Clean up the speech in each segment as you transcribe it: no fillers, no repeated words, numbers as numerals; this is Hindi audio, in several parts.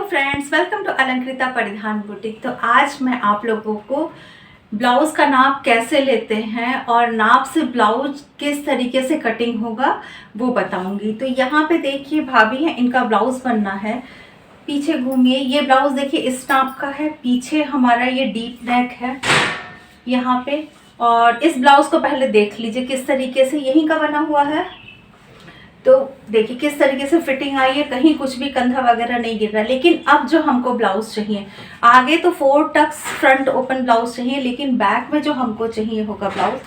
फ्रेंड्स, वेलकम टू अलंकृता परिधान बुटीक। तो आज मैं आप लोगों को ब्लाउज का नाप कैसे लेते हैं और नाप से ब्लाउज किस तरीके से कटिंग होगा वो बताऊंगी। तो यहाँ पे देखिए भाभी है, इनका ब्लाउज बनना है। पीछे घूमिए, ये ब्लाउज देखिए इस नाप का है। पीछे हमारा ये डीप नेक है यहाँ पे। और इस ब्लाउज को पहले देख लीजिए किस तरीके से यहीं का बना हुआ है। तो देखिए किस तरीके से फिटिंग आई है, कहीं कुछ भी कंधा वगैरह नहीं गिर रहा है। लेकिन अब जो हमको ब्लाउज चाहिए, आगे तो 4 टक्स फ्रंट ओपन ब्लाउज चाहिए, लेकिन बैक में जो हमको चाहिए होगा ब्लाउज,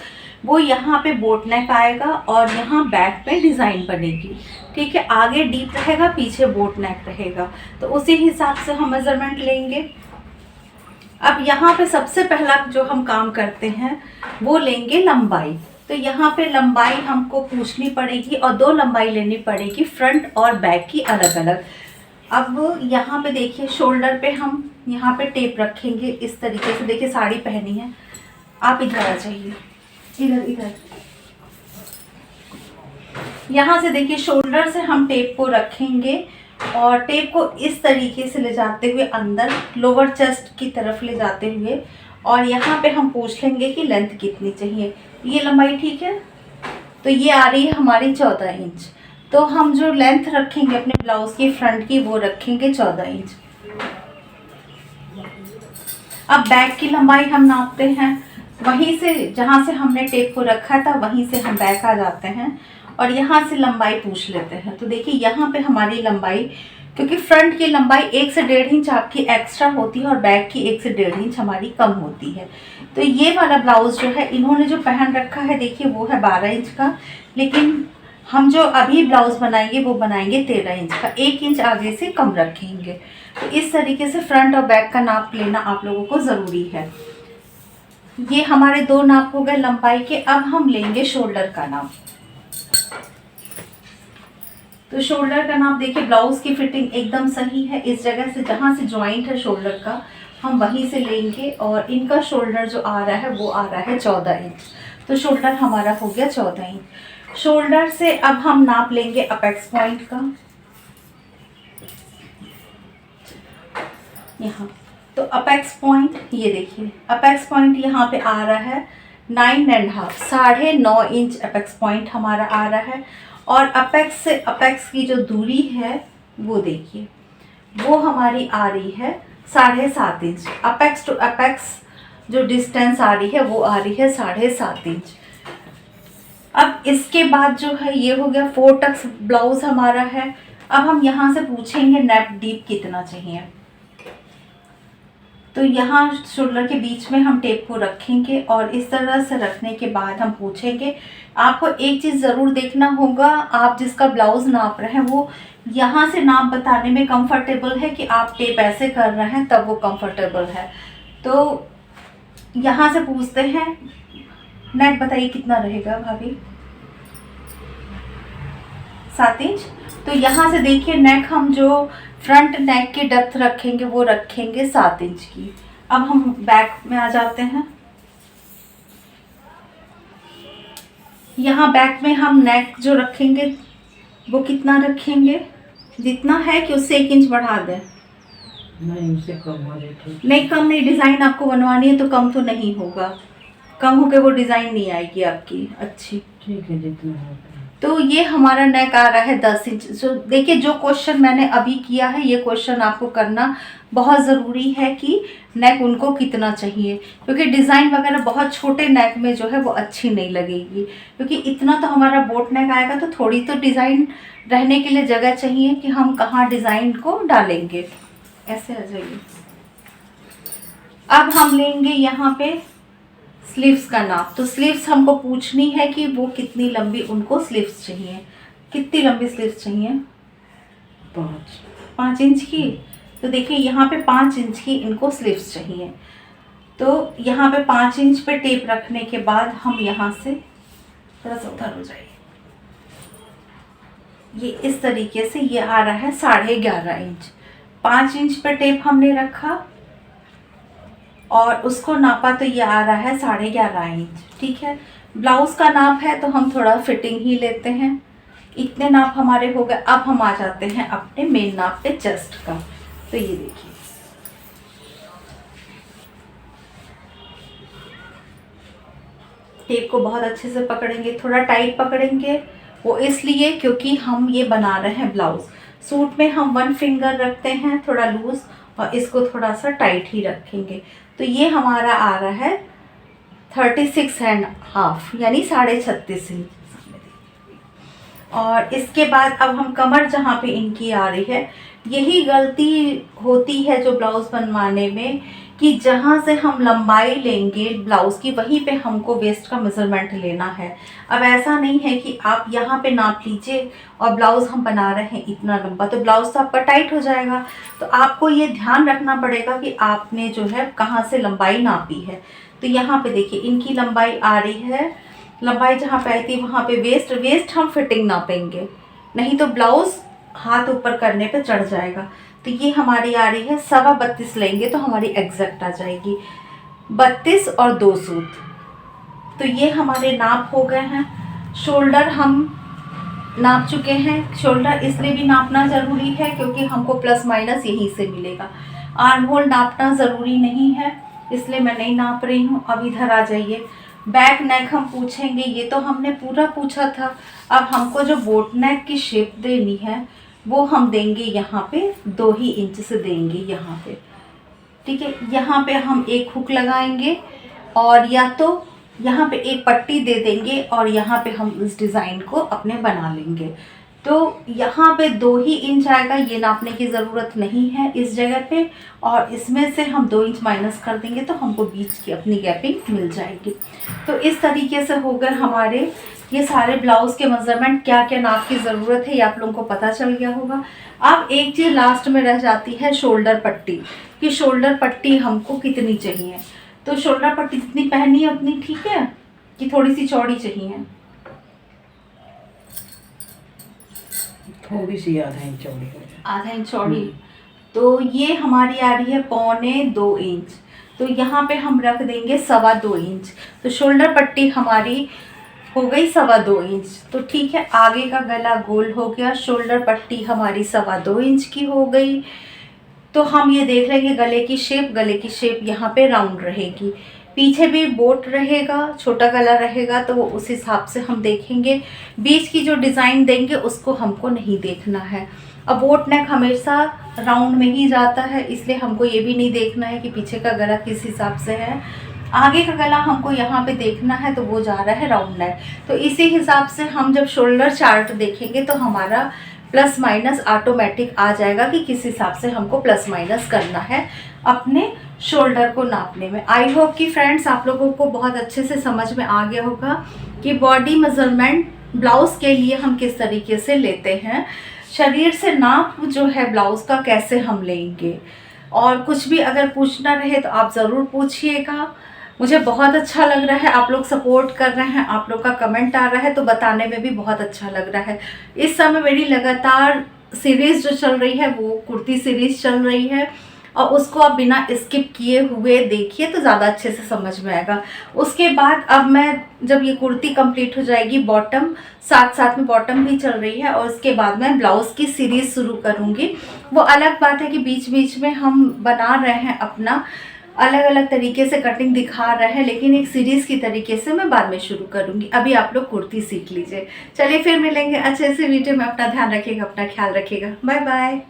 वो यहाँ पे बोट नेक आएगा और यहाँ बैक में डिज़ाइन बनेगी। ठीक है, आगे डीप रहेगा, पीछे बोट नेक रहेगा। तो उसी हिसाब से हम मेजरमेंट लेंगे। अब यहाँ पे सबसे पहला जो हम काम करते हैं वो लेंगे लंबाई। तो यहाँ पे लंबाई हमको पूछनी पड़ेगी और 2 लंबाई लेनी पड़ेगी, फ्रंट और बैक की अलग अलग। अब यहाँ पे देखिए शोल्डर पे हम यहाँ पे टेप रखेंगे इस तरीके से। देखिए साड़ी पहनी है, आप इधर आ जाइए, इधर इधर। यहाँ से देखिए शोल्डर से हम टेप को रखेंगे और टेप को इस तरीके से ले जाते हुए अंदर लोअर चेस्ट की तरफ ले जाते हुए, और यहाँ पे हम पूछ लेंगे कि लेंथ कितनी चाहिए। ये लंबाई ठीक है, तो ये आ रही है हमारी 14 इंच। तो हम जो लेंथ रखेंगे अपने ब्लाउज की फ्रंट की, वो रखेंगे 14 इंच। अब बैक की लंबाई हम नापते हैं, वहीं से जहाँ से हमने टेप को रखा था वहीं से हम बैक आ जाते हैं और यहाँ से लंबाई पूछ लेते हैं। तो देखिए यहाँ पे हमारी लंबाई, क्योंकि फ्रंट की लंबाई 1 से 1.5 इंच आपकी एक्स्ट्रा होती है और बैक की 1 से 1.5 इंच हमारी कम होती है। तो ये वाला ब्लाउज जो है इन्होंने जो पहन रखा है, देखिए वो है 12 इंच का, लेकिन हम जो अभी ब्लाउज बनाएंगे वो बनाएंगे 13 इंच का, 1 इंच आगे से कम रखेंगे। तो इस तरीके से फ्रंट और बैक का नाप लेना आप लोगों को ज़रूरी है। ये हमारे 2 नाप हो गए लंबाई के। अब हम लेंगे शोल्डर का नाप। तो शोल्डर का नाप देखिए, ब्लाउज की फिटिंग एकदम सही है। इस जगह से जहाँ से जॉइंट है शोल्डर का, हम वहीं से लेंगे और इनका शोल्डर जो आ रहा है वो आ रहा है 14 इंच। तो शोल्डर हमारा हो गया 14 इंच। शोल्डर से अब हम नाप लेंगे अपेक्स पॉइंट का, यहाँ। तो अपेक्स पॉइंट ये देखिए, अपेक्स पॉइंट यहाँ पे आ रहा है 9.5, 9.5 इंच अपेक्स पॉइंट हमारा आ रहा है। और अपेक्स से अपेक्स की जो दूरी है वो देखिए, वो हमारी आ रही है 7.5 इंच। अपेक्स टू अपेक्स जो डिस्टेंस आ रही है वो आ रही है 7.5 इंच। अब इसके बाद जो है ये हो गया 4 टक्स ब्लाउज हमारा है। अब हम यहाँ से पूछेंगे नेक डीप कितना चाहिए। तो यहाँ शोल्डर के बीच में हम टेप को रखेंगे और इस तरह से रखने के बाद हम पूछेंगे। आपको एक चीज़ ज़रूर देखना होगा, आप जिसका ब्लाउज नाप रहे हैं वो यहाँ से नाप बताने में कंफर्टेबल है कि आप टेप ऐसे कर रहे हैं तब वो कंफर्टेबल है। तो यहाँ से पूछते हैं नेक बताइए कितना रहेगा भाभी, 7 इंच। तो यहाँ से देखिए नेक हम जो फ्रंट नेक की डेप्थ रखेंगे वो रखेंगे 7 इंच की। अब हम बैक में आ जाते हैं। यहाँ बैक में हम नेक जो रखेंगे वो कितना रखेंगे, जितना है कि उससे 1 इंच बढ़ा दें। नहीं, उससे कम हो जाए। नहीं कम नहीं, डिज़ाइन आपको बनवानी है तो कम तो नहीं होगा, कम होके वो डिज़ाइन नहीं आएगी आपकी अच्छी। ठीक है, जितना होगा। तो ये हमारा नेक आ रहा है 10 इंच। जो देखिए जो क्वेश्चन मैंने अभी किया है, ये क्वेश्चन आपको करना बहुत ज़रूरी है कि नेक उनको कितना चाहिए, क्योंकि डिज़ाइन वगैरह बहुत छोटे नेक में जो है वो अच्छी नहीं लगेगी। क्योंकि इतना तो हमारा बोट नेक आएगा तो थोड़ी तो डिज़ाइन रहने के लिए जगह चाहिए कि हम कहाँ डिज़ाइन को डालेंगे। ऐसे आ जाइए। अब हम लेंगे यहाँ पे स्लीव्स का नाप। तो स्लीव्स हमको पूछनी है कि वो कितनी लंबी उनको स्लीव्स चाहिए। कितनी लंबी स्लीव्स चाहिए, 5 इंच की। तो देखिए यहाँ पे 5 इंच की इनको स्लीव्स चाहिए। तो यहाँ पे 5 इंच पे टेप रखने के बाद हम यहाँ से थोड़ा सा उधर हो जाइए, ये इस तरीके से ये आ रहा है 11.5 इंच। 5 इंच पे टेप हमने रखा और उसको नापा तो ये आ रहा है 11.5 इंच। ठीक है, ब्लाउज का नाप है तो हम थोड़ा फिटिंग ही लेते हैं। इतने नाप हमारे हो गए। अब हम आ जाते हैं अपने मेन नाप पे, चेस्ट का। तो ये देखिए, टेप को बहुत अच्छे से पकड़ेंगे, थोड़ा टाइट पकड़ेंगे, वो इसलिए क्योंकि हम ये बना रहे हैं ब्लाउज। सूट में हम 1 फिंगर रखते हैं थोड़ा लूज, और इसको थोड़ा सा टाइट ही रखेंगे। तो ये हमारा आ रहा है 36.5 यानी 36.5 इंच। और इसके बाद अब हम कमर जहाँ पे इनकी आ रही है, यही गलती होती है जो ब्लाउज बनवाने में, कि जहाँ से हम लंबाई लेंगे ब्लाउज़ की वहीं पे हमको वेस्ट का मेज़रमेंट लेना है। अब ऐसा नहीं है कि आप यहाँ पे नाप लीजिए और ब्लाउज़ हम बना रहे हैं इतना लंबा, तो ब्लाउज़ तो आपका टाइट हो जाएगा। तो आपको ये ध्यान रखना पड़ेगा कि आपने जो है कहाँ से लंबाई नापी है। तो यहाँ पे देखिए इनकी लंबाई आ रही है, लंबाई जहाँ पे आई थी वहाँ पे वेस्ट हम फिटिंग नापेंगे, नहीं तो ब्लाउज़ हाथ ऊपर करने पे चढ़ जाएगा। तो ये हमारी आ रही है 32.25 लेंगे तो हमारी एग्जैक्ट आ जाएगी 32 और 2 सूत। तो ये हमारे नाप हो गए हैं। शोल्डर हम नाप चुके हैं, शोल्डर इसलिए भी नापना ज़रूरी है क्योंकि हमको प्लस माइनस यहीं से मिलेगा। आर्म होल नापना ज़रूरी नहीं है, इसलिए मैं नहीं नाप रही हूँ। अब इधर आ जाइए, बैक नेक हम पूछेंगे, ये तो हमने पूरा पूछा था। अब हमको जो बोट नेक की शेप देनी है वो हम देंगे यहाँ पे 2 ही इंच से देंगे यहाँ पे, ठीक है। यहाँ पे हम एक हुक लगाएंगे और या तो यहाँ पे एक पट्टी दे देंगे और यहाँ पे हम इस डिज़ाइन को अपने बना लेंगे। तो यहाँ पे 2 ही इंच आएगा, ये नापने की ज़रूरत नहीं है इस जगह पे, और इसमें से हम 2 इंच माइनस कर देंगे तो हमको बीच की अपनी गैपिंग मिल जाएगी। तो इस तरीके से हो गए हमारे ये सारे ब्लाउज़ के मेज़रमेंट, क्या क्या नाप की ज़रूरत है ये आप लोगों को पता चल गया होगा। अब एक चीज़ लास्ट में रह जाती है शोल्डर पट्टी, कि शोल्डर पट्टी हमको कितनी चाहिए। तो शोल्डर पट्टी जितनी पहनी है उतनी ठीक है कि थोड़ी सी चौड़ी चाहिए? थोड़ी सी आधा इंच चौड़ी हो जाए। आधा इंच चौड़ी। तो ये हमारी आ रही है 1.25 इंच, तो यहाँ पे हम रख देंगे 2.25 इंच। तो शोल्डर पट्टी हमारी हो गई 2.25 इंच। तो ठीक है, आगे का गला गोल हो गया, शोल्डर पट्टी हमारी 2.25 इंच की हो गई। तो हम ये देख लेंगे गले की शेप यहाँ पे राउंड रहेगी, पीछे भी बोट रहेगा, छोटा गला रहेगा, तो वो उस हिसाब से हम देखेंगे। बीच की जो डिज़ाइन देंगे उसको हमको नहीं देखना है। अब बोट नेक हमेशा राउंड में ही जाता है, इसलिए हमको ये भी नहीं देखना है कि पीछे का गला किस हिसाब से है। आगे का गला हमको यहाँ पे देखना है, तो वो जा रहा है राउंड नेक। तो इसी हिसाब से हम जब शोल्डर चार्ट देखेंगे तो हमारा प्लस माइनस ऑटोमेटिक आ जाएगा कि किस हिसाब से हमको प्लस माइनस करना है अपने शोल्डर को नापने में। आई होप कि फ्रेंड्स आप लोगों को बहुत अच्छे से समझ में आ गया होगा कि बॉडी मेजरमेंट ब्लाउज़ के लिए हम किस तरीके से लेते हैं, शरीर से नाप जो है ब्लाउज़ का कैसे हम लेंगे। और कुछ भी अगर पूछना रहे तो आप ज़रूर पूछिएगा। मुझे बहुत अच्छा लग रहा है, आप लोग सपोर्ट कर रहे हैं, आप लोग का कमेंट आ रहा है, तो बताने में भी बहुत अच्छा लग रहा है। इस समय मेरी लगातार सीरीज़ जो चल रही है वो कुर्ती सीरीज़ चल रही है, और उसको आप बिना स्किप किए हुए देखिए तो ज़्यादा अच्छे से समझ में आएगा। उसके बाद अब मैं जब ये कुर्ती कंप्लीट हो जाएगी, बॉटम साथ साथ में बॉटम भी चल रही है, और उसके बाद मैं ब्लाउज़ की सीरीज़ शुरू करूँगी। वो अलग बात है कि बीच बीच में हम बना रहे हैं अपना अलग अलग तरीके से कटिंग दिखा रहे हैं, लेकिन एक सीरीज़ की तरीके से मैं बाद में शुरू करूँगी। अभी आप लोग कुर्ती सीख लीजिए। चलिए फिर मिलेंगे अच्छे से वीडियो में। अपना ध्यान रखिएगा, अपना ख्याल रखिएगा। Bye bye.